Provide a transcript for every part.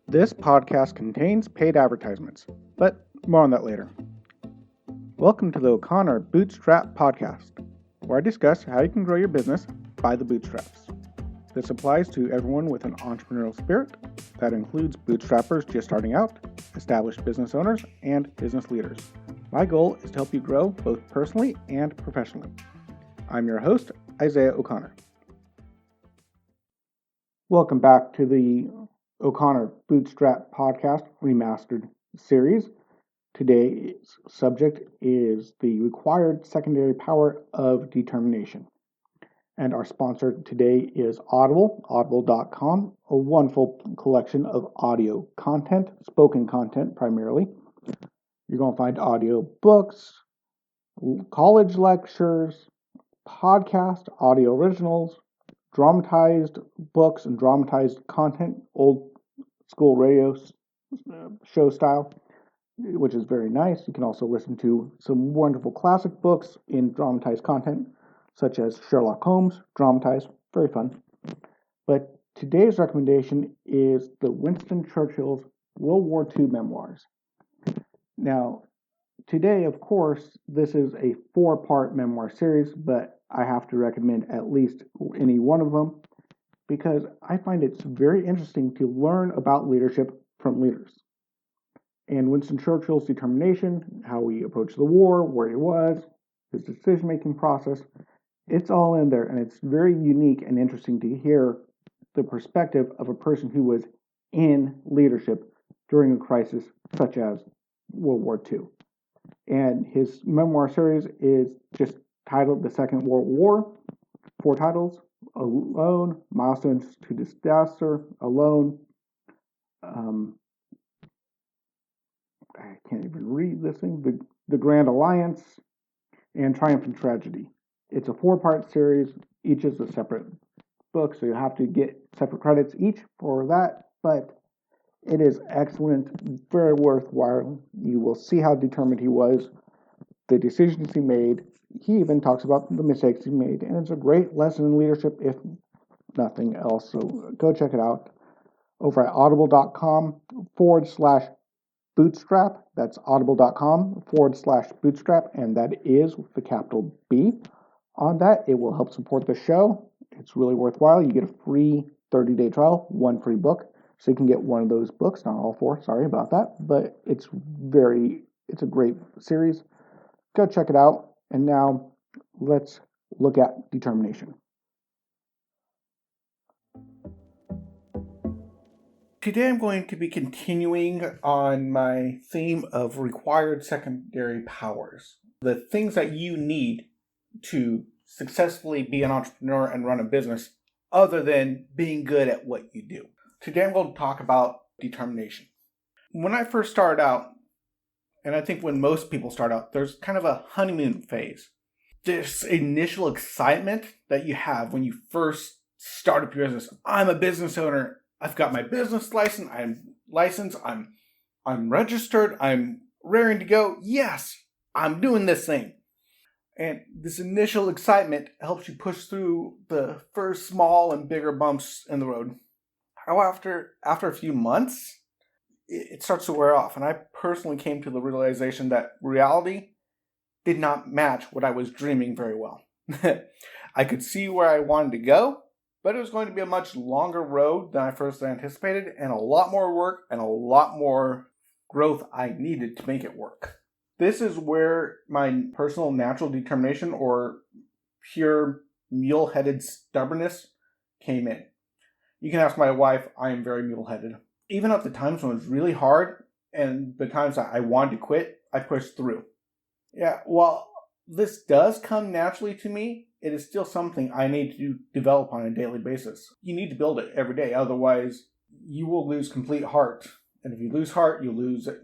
This podcast contains paid advertisements, but more on that later. Welcome to the O'Connor Bootstrap podcast, where I discuss how you can grow your business by the bootstraps. This applies to everyone with an entrepreneurial spirit. That includes bootstrappers just starting out, established business owners, and business leaders. My goal is to help you grow both personally and professionally. I'm your host, Isaiah O'Connor. Welcome back to the O'Connor Bootstrap podcast Remastered series. Today's subject is the required secondary power of determination. And our sponsor today is Audible, audible.com, a wonderful collection of audio content, spoken content primarily. You're going to find audio books, college lectures, podcast, audio originals, dramatized books and dramatized content, old school radio show style, which is very nice. You can also listen to some wonderful classic books in dramatized content, such as Sherlock Holmes, dramatized, very fun. But today's recommendation is the Winston Churchill's World War II memoirs. Now, today, of course, this is a 4-part memoir series, but I have to recommend at least any one of them because I find it's very interesting to learn about leadership from leaders. And Winston Churchill's determination, how he approached the war, where he was, his decision-making process, it's all in there, and it's very unique and interesting to hear the perspective of a person who was in leadership during a crisis such as World War II. And his memoir series is just titled The Second World War. 4 titles: Alone, Milestones to Disaster, Alone, I can't even read this thing, the Grand Alliance, and Triumph and Tragedy. It's a 4-part series. Each is a separate book, so you have to get separate credits each for that, but it is excellent, very worthwhile. You will see how determined he was, the decisions he made. He even talks about the mistakes he made, and it's a great lesson in leadership, if nothing else. So go check it out over at audible.com/bootstrap. That's audible.com/bootstrap, and that is with the capital B on that. It will help support the show. It's really worthwhile. You get a free 30-day trial, 1 free book. So you can get one of those books, not all 4, sorry about that, but it's a great series. Go check it out. And now let's look at determination. Today I'm going to be continuing on my theme of required secondary powers. The things that you need to successfully be an entrepreneur and run a business other than being good at what you do. Today I'm going to talk about determination. When I first started out, and I think when most people start out, there's kind of a honeymoon phase. This initial excitement that you have when you first start up your business. I'm a business owner. I've got my business license. I'm licensed. I'm registered. I'm raring to go. Yes, I'm doing this thing. And this initial excitement helps you push through the first small and bigger bumps in the road. However, after a few months, it starts to wear off. And I personally came to the realization that reality did not match what I was dreaming very well. I could see where I wanted to go, but it was going to be a much longer road than I first anticipated, and a lot more work and a lot more growth I needed to make it work. This is where my personal natural determination or pure mule-headed stubbornness came in. You can ask my wife, I am very mule-headed. Even at the times when it was really hard and the times that I wanted to quit, I pushed through. Yeah, while this does come naturally to me, it is still something I need to develop on a daily basis. You need to build it every day, otherwise you will lose complete heart. And if you lose heart, you'll lose it.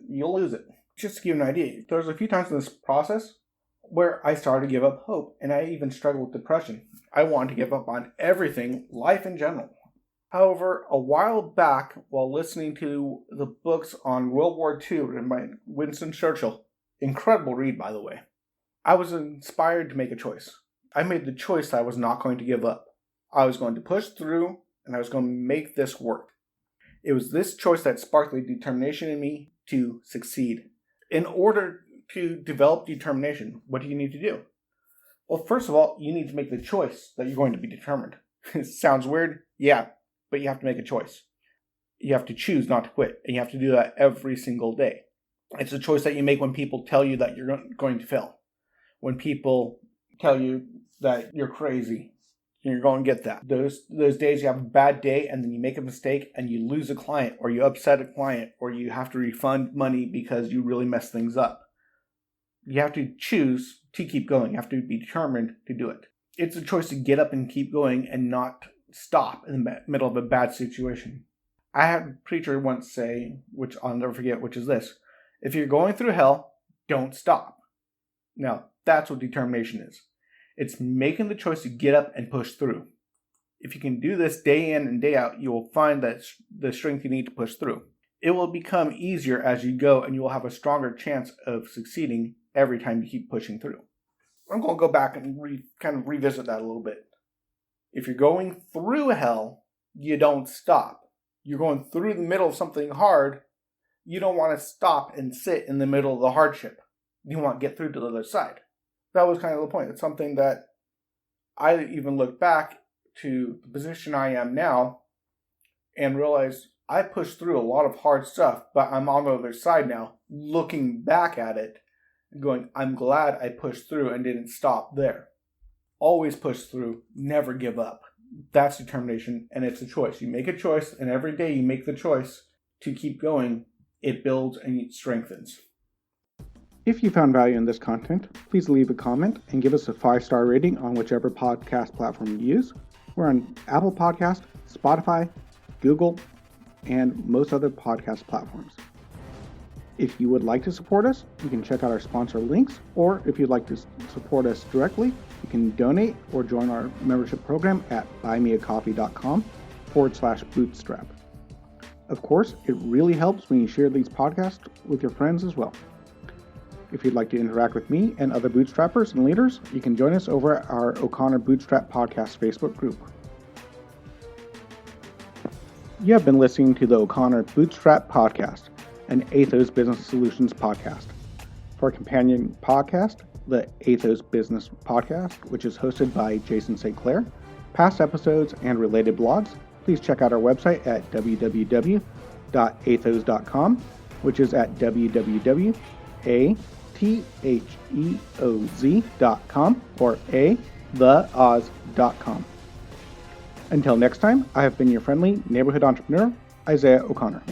Just to give you an idea, there's a few times in this process where I started to give up hope, and I even struggled with depression. I wanted to give up on everything, life in general. However, a while back, while listening to the books on World War II written by Winston Churchill, incredible read, by the way, I was inspired to make a choice. I made the choice that I was not going to give up. I was going to push through, and I was going to make this work. It was this choice that sparked the determination in me to succeed. In order to develop determination, what do you need to do? Well, first of all, you need to make the choice that you're going to be determined. It sounds weird, yeah, but you have to make a choice. You have to choose not to quit, and you have to do that every single day. It's a choice that you make when people tell you that you're going to fail. When people tell you that you're crazy, you're going to get that. Those days you have a bad day and then you make a mistake and you lose a client, or you upset a client, or you have to refund money because you really messed things up. You have to choose to keep going. You have to be determined to do it. It's a choice to get up and keep going and not stop in the middle of a bad situation. I had a preacher once say, which I'll never forget, which is this: if you're going through hell, don't stop. Now, that's what determination is. It's making the choice to get up and push through. If you can do this day in and day out, you will find that the strength you need to push through. It will become easier as you go, and you will have a stronger chance of succeeding every time you keep pushing through. I'm going to go back and kind of revisit that a little bit. If you're going through hell, you don't stop. You're going through the middle of something hard, you don't want to stop and sit in the middle of the hardship. You want to get through to the other side. That was kind of the point. It's something that I even look back to the position I am now and realize I pushed through a lot of hard stuff, but I'm on the other side now, looking back at it and going, I'm glad I pushed through and didn't stop there. Always push through, never give up. That's determination, and it's a choice. You make a choice, and every day you make the choice to keep going. It builds and it strengthens. If you found value in this content, please leave a comment and give us a 5-star rating on whichever podcast platform you use. We're on Apple Podcast, Spotify, Google, and most other podcast platforms. If you would like to support us, you can check out our sponsor links, or if you'd like to support us directly, you can donate or join our membership program at buymeacoffee.com/bootstrap. Of course, it really helps when you share these podcasts with your friends as well. If you'd like to interact with me and other bootstrappers and leaders, you can join us over at our O'Connor Bootstrap Podcast Facebook group. You have been listening to the O'Connor Bootstrap Podcast, an Atheoz Business Solutions podcast. For a companion podcast, the Atheoz Business Podcast, which is hosted by Jason St. Clair, past episodes and related blogs, please check out our website at www.atheoz.com, which is at www.atheoz.com or theoz.com. Until next time, I have been your friendly neighborhood entrepreneur, Isaiah O'Connor.